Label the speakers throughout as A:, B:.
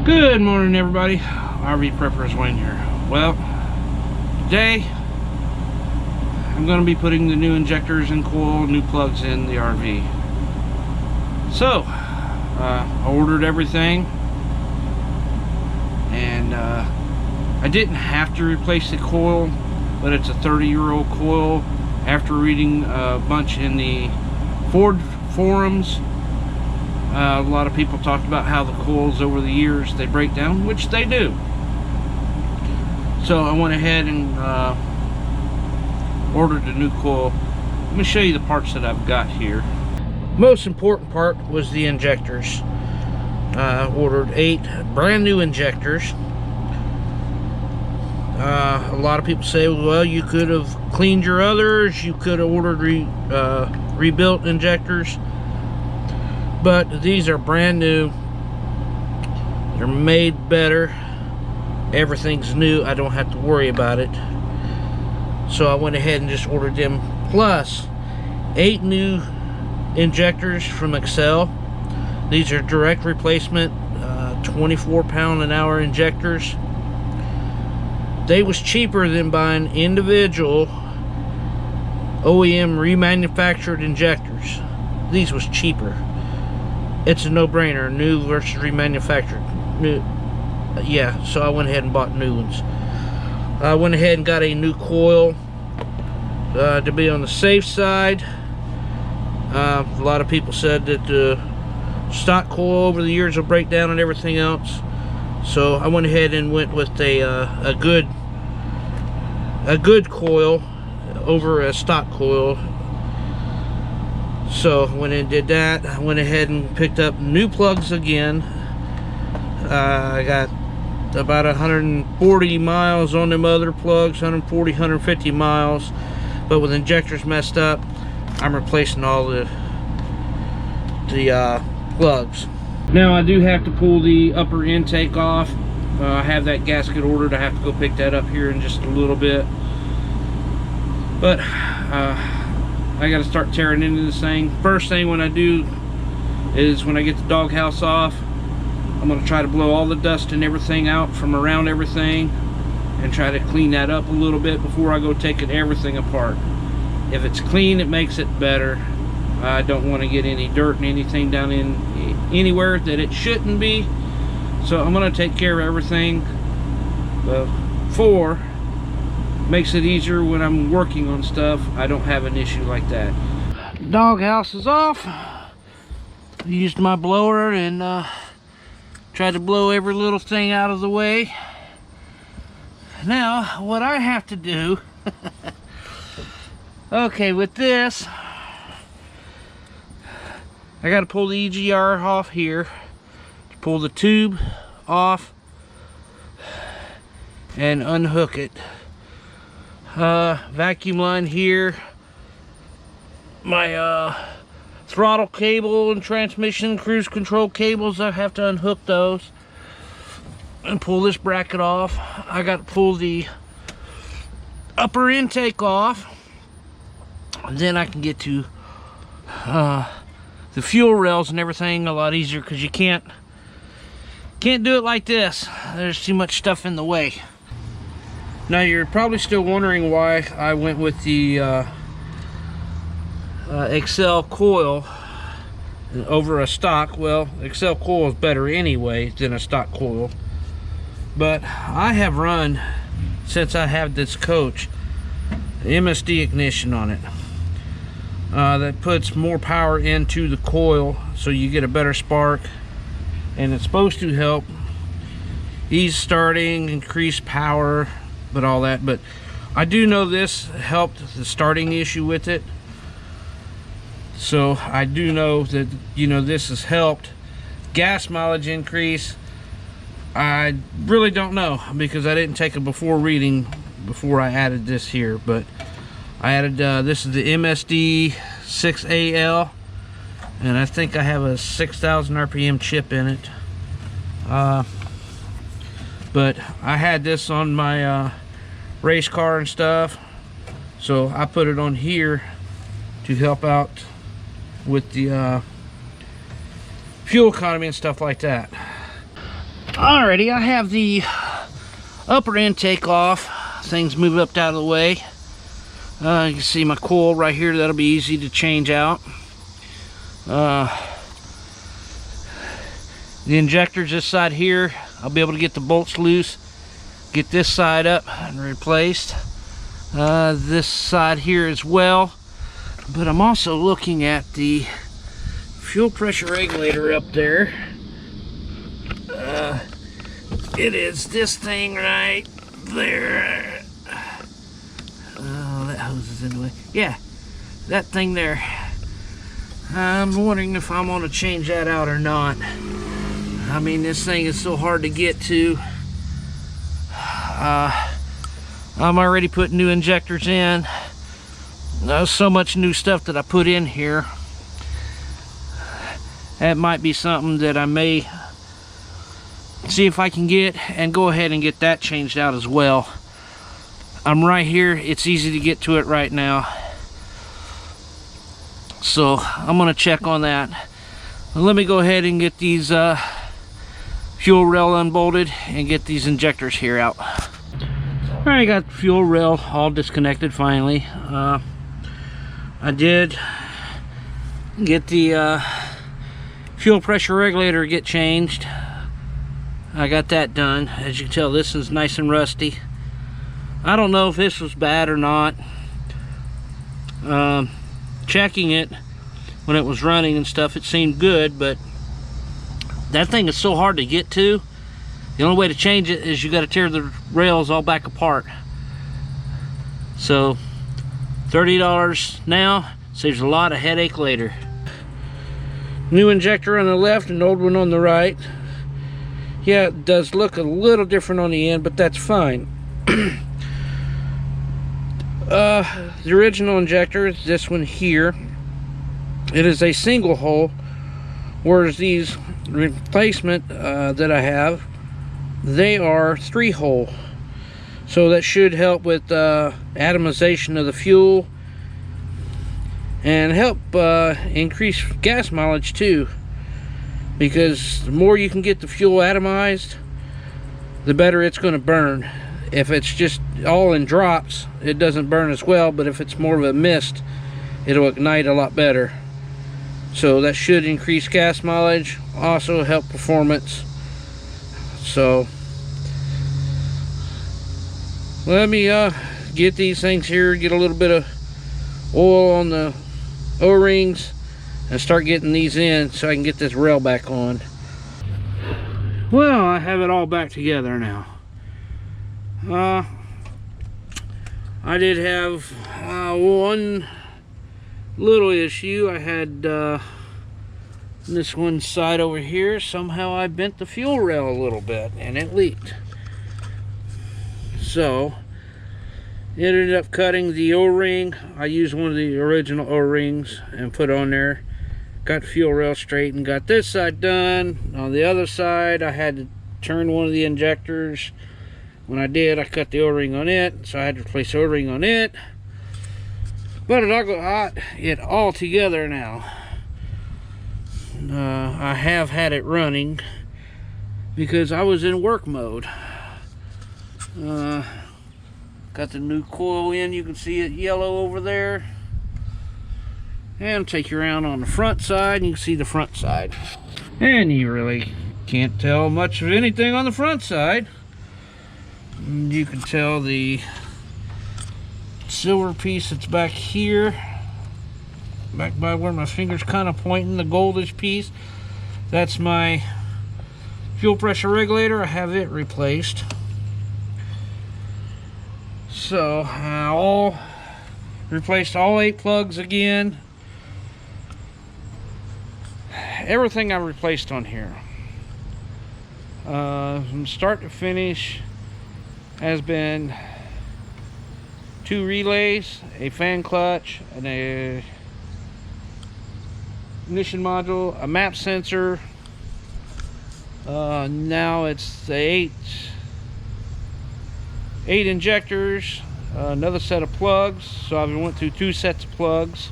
A: Good morning, everybody. RV Preppers Wayne here. Well, today I'm going to be putting the new injectors and coil, new plugs in the RV. So, I ordered everything, and I didn't have to replace the coil, but it's a 30-year-old coil. After reading a bunch in the Ford forums, a lot of people talked about how the coils over the years they break down, which they do. So I went ahead and ordered a new coil. Let me show you the parts that I've got here. Most important part was the injectors. I ordered 8 brand new injectors. A lot of people say, well, you could have cleaned your others, you could have ordered rebuilt injectors. But these are brand new. They're made better. Everything's new. I don't have to worry about it. So I went ahead and just ordered them. Plus 8 new injectors from Accel. These are direct replacement 24 pound an hour injectors. They was cheaper than buying individual OEM remanufactured injectors. These was cheaper. It's a no-brainer, new versus remanufactured. New, yeah, so I went ahead and bought new ones. I went ahead and got a new coil to be on the safe side. A lot of people said that the stock coil over the years will break down and everything else. So I went ahead and went with a good coil over a stock coil. So when I did that, I went ahead and picked up new plugs again. I got about 140 miles on them other plugs, 140, 150 miles. But with injectors messed up, I'm replacing all the plugs. Now I do have to pull the upper intake off. I have that gasket ordered. I have to go pick that up here in just a little bit. But I got to start tearing into this thing. First thing when I do is when I get the doghouse off, I'm going to try to blow all the dust and everything out from around everything and try to clean that up a little bit before I go taking everything apart. If it's clean, it makes it better. I don't want to get any dirt and anything down in anywhere that it shouldn't be. So I'm going to take care of everything before. Makes it easier when I'm working on stuff. I don't have an issue like that. Doghouse is off. Used my blower and tried to blow every little thing out of the way. Now what I have to do okay, with this I got to pull the EGR off here, pull the tube off and unhook it. Vacuum line here, my throttle cable and transmission cruise control cables, I have to unhook those and pull this bracket off. I got to pull the upper intake off, and then I can get to the fuel rails and everything a lot easier, because you can't do it like this. There's too much stuff in the way. Now you're probably still wondering why I went with the Accel Coil over a stock. Well, Accel Coil is better anyway than a stock coil. But I have run, since I have this coach, MSD ignition on it. That puts more power into the coil so you get a better spark. And it's supposed to help ease starting, increase power, but all that. But I do know this helped the starting issue with it, so I do know that, you know, this has helped gas mileage increase. I really don't know, because I didn't take a before reading before I added this here, but I added this is the MSD 6AL, and I think I have a 6,000 RPM chip in it. But I had this on my race car and stuff, so I put it on here to help out with the fuel economy and stuff like that. Alrighty, I have the upper intake off. Things move up out of the way. You can see my coil right here. That'll be easy to change out. The injectors this side here, I'll be able to get the bolts loose, get this side up and replaced. This side here as well. But I'm also looking at the fuel pressure regulator up there. It is this thing right there. Oh, that hose is in the way. Yeah, that thing there. I'm wondering if I'm going to change that out or not. I mean, this thing is so hard to get to. I'm already putting new injectors in. There's so much new stuff that I put in here. That might be something that I may see if I can get and go ahead and get that changed out as well. I'm right here. It's easy to get to it right now. So I'm going to check on that. Let me go ahead and get these fuel rail unbolted and get these injectors here out. Alright, I got the fuel rail all disconnected finally. I did get the fuel pressure regulator get changed. I got that done. As you can tell, this is nice and rusty. I don't know if this was bad or not. Checking it when it was running and stuff, it seemed good, but that thing is so hard to get to. The only way to change it is you got to tear the rails all back apart. So $30 now saves a lot of headache later. New injector on the left and old one on the right. Yeah, it does look a little different on the end, but that's fine. The original injector is this one here. It is a single hole, whereas these replacement that I have, they are 3-hole. So that should help with atomization of the fuel and help increase gas mileage too, because the more you can get the fuel atomized, the better it's going to burn. If it's just all in drops, it doesn't burn as well, but if it's more of a mist, it'll ignite a lot better. So that should increase gas mileage, also help performance. So let me get these things here, get a little bit of oil on the O-rings and start getting these in so I can get this rail back on. Well, I have it all back together now. I did have one little issue. I had this one side over here. Somehow I bent the fuel rail a little bit and it leaked. So it ended up cutting the O-ring. I used one of the original O-rings and put on there. Got the fuel rail straight and got this side done. On the other side, I had to turn one of the injectors. When I did, I cut the O-ring on it, so I had to replace the O-ring on it. But I got it all together now. I have had it running because I was in work mode. Got the new coil in. You can see it yellow over there. And take you around on the front side, and you can see the front side. And you really can't tell much of anything on the front side. You can tell the silver piece that's back here, back by where my finger's kind of pointing, the goldish piece, that's my fuel pressure regulator. I have it replaced. So I replaced all 8 plugs again. Everything I replaced on here, from start to finish, has been 2 relays, a fan clutch, and a ignition module, a map sensor. Now it's the 8 injectors, another set of plugs. So I went through 2 sets of plugs.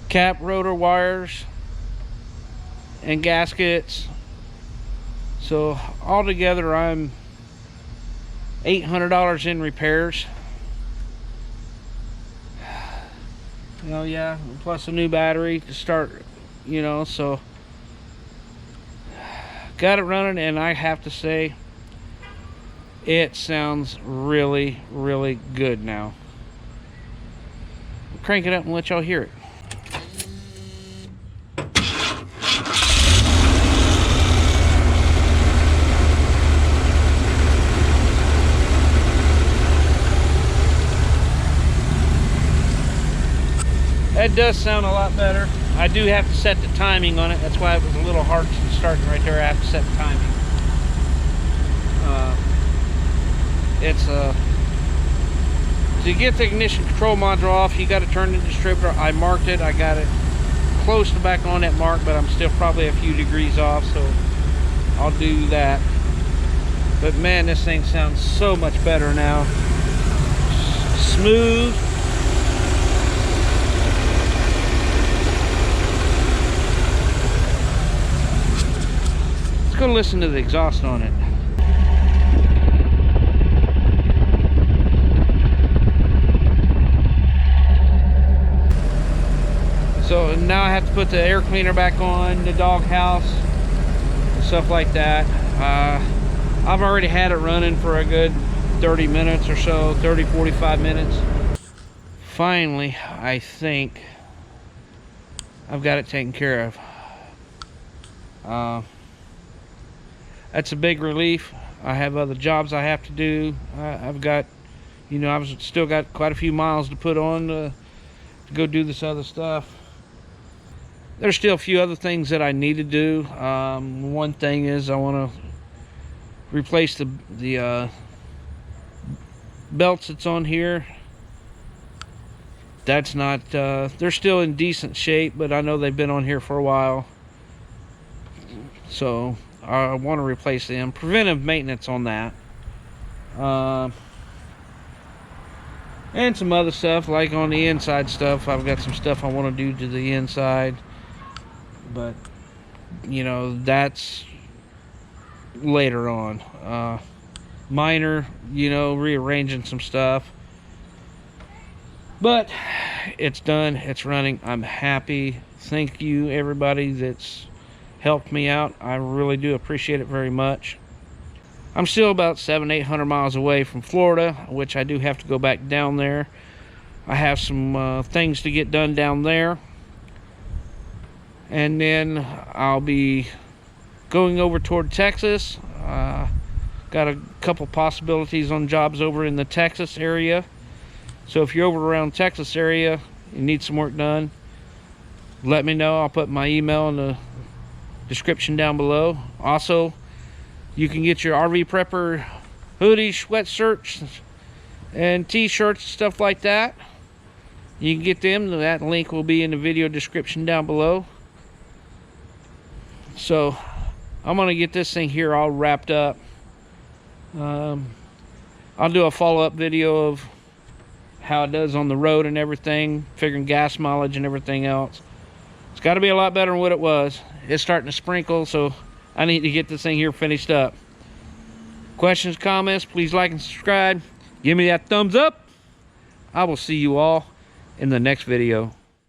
A: Cap rotor wires, and gaskets. So altogether I'm $800 in repairs. You know, yeah, plus a new battery to start, you know, so got it running, and I have to say it sounds really, really good now. I'll crank it up and let y'all hear it. That does sound a lot better. I do have to set the timing on it. That's why it was a little hard starting right there. I have to set the timing. To get the ignition control module off, you got to turn the distributor. I marked it. I got it close to back on that mark, but I'm still probably a few degrees off, so I'll do that. But man, this thing sounds so much better now. Smooth. Let's go listen to the exhaust on it. So now I have to put the air cleaner back on, the dog house, stuff like that. I've already had it running for a good 30 minutes or so, 30-45 minutes. Finally, I think I've got it taken care of. That's a big relief. I have other jobs I have to do. I've got, you know, I've still got quite a few miles to put on to go do this other stuff. There's still a few other things that I need to do. One thing is I want to replace the belts that's on here. That's not, they're still in decent shape, but I know they've been on here for a while. So I want to replace them. Preventive maintenance on that. And some other stuff, like on the inside stuff. I've got some stuff I want to do to the inside. But, you know, that's later on. Minor, you know, rearranging some stuff. But it's done. It's running. I'm happy. Thank you, everybody that's helped me out. I really do appreciate it very much. I'm still about 700-800 miles away from Florida, which I do have to go back down there. I have some things to get done down there, and then I'll be going over toward Texas. Got a couple possibilities on jobs over in the Texas area, so if you're over around Texas area, you need some work done, let me know. I'll put my email in the description down below. Also, you can get your RV prepper hoodies, sweatshirts, and t-shirts, stuff like that. You can get them. That link will be in the video description down below. So I'm gonna get this thing here all wrapped up. I'll do a follow-up video of how it does on the road and everything, figuring gas mileage and everything else. It's got to be a lot better than what it was. It's starting to sprinkle, so I need to get this thing here finished up. Questions, comments, please like and subscribe. Give me that thumbs up. I will see you all in the next video.